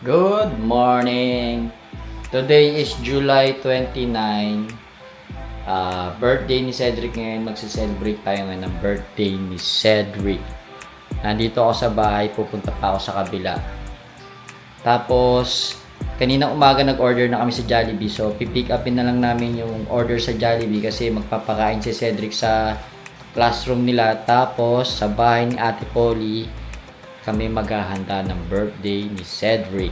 Good morning! Today is July 29. Birthday ni Cedric ngayon. Magse-celebrate tayo ngayon ng birthday ni Cedric. Nandito ako sa bahay. Pupunta pa ako sa kabila. Tapos, kanina umaga nag-order na kami sa Jollibee. So, pipick upin na lang namin yung order sa Jollibee kasi magpapakain si Cedric sa classroom nila. Tapos, sa bahay ni Ate Polly, kami maghahanda ng birthday ni Cedric.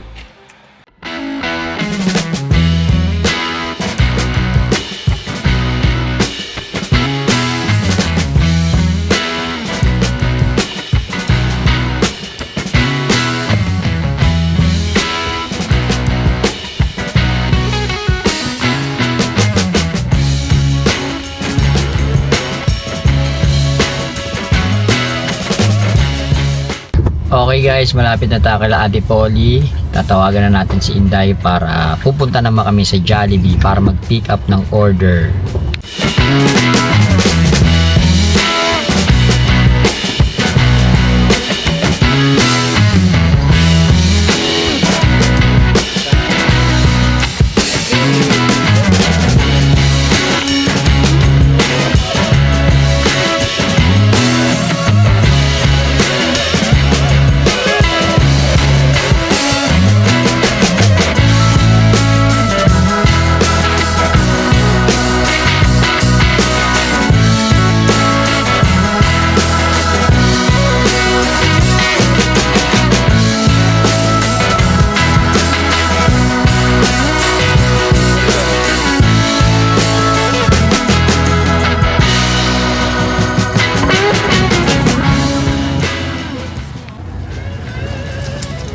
Okay guys, malapit na tayo kila Ate Polly. Tatawagan na natin si Inday para pupunta naman kami sa Jollibee para mag-pick up ng order.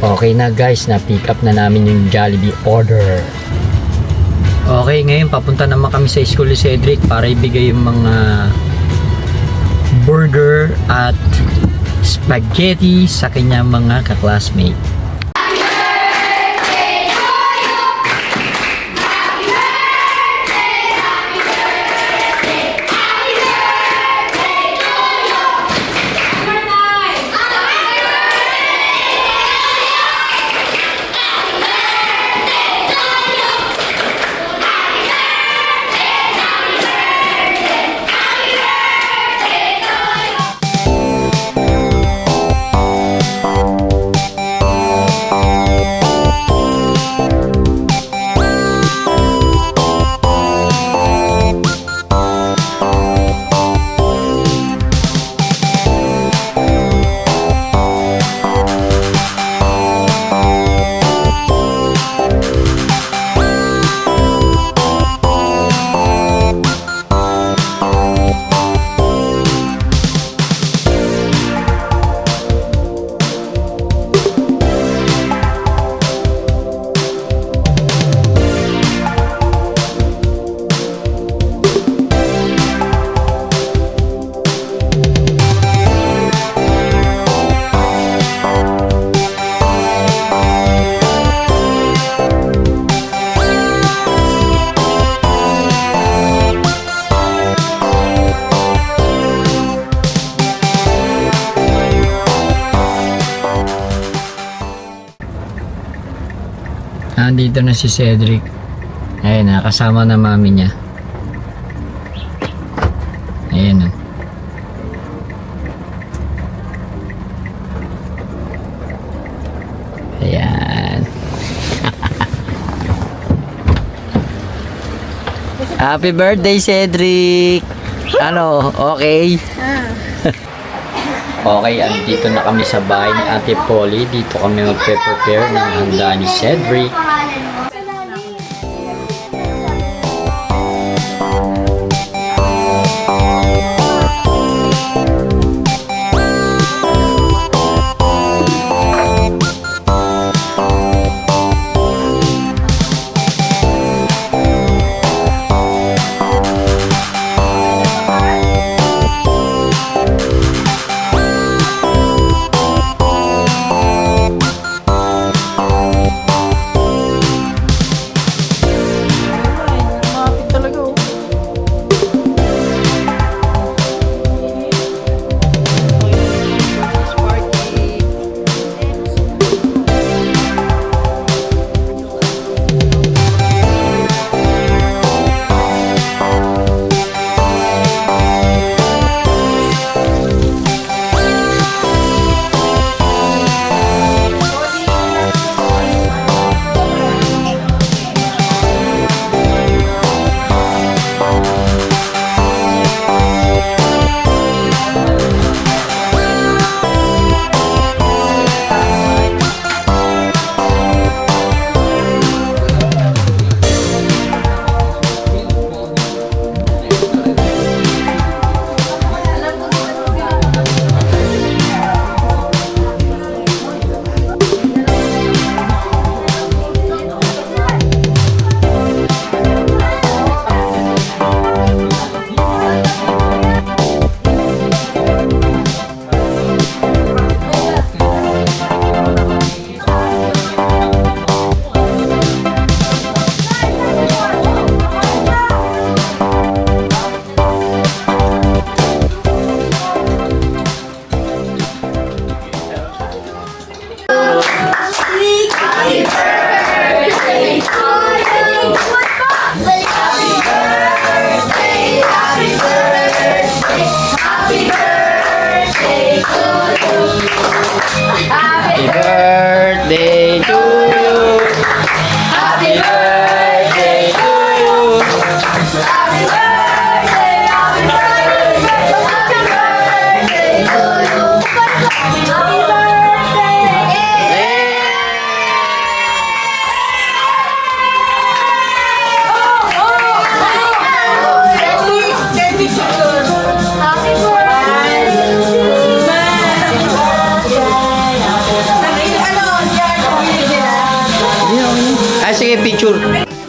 Okay na guys, na-pick up na namin yung Jollibee order. Okay, ngayon papunta naman kami sa school ni Cedric para ibigay yung mga burger at spaghetti sa kanyang mga kaklasmate. Nandito na si Cedric. Ayun na, kasama na mami niya. Ayun na. Ayan. Happy birthday, Cedric! Ano, okay? Okay, andito na kami sa bahay ni Ate Polly. Dito kami magpe-prepare ng handa ni Cedric. Happy birthday to you. Happy birthday to you. Happy birthday, happy birthday, happy birthday to you. Happy Ah, sige, picture.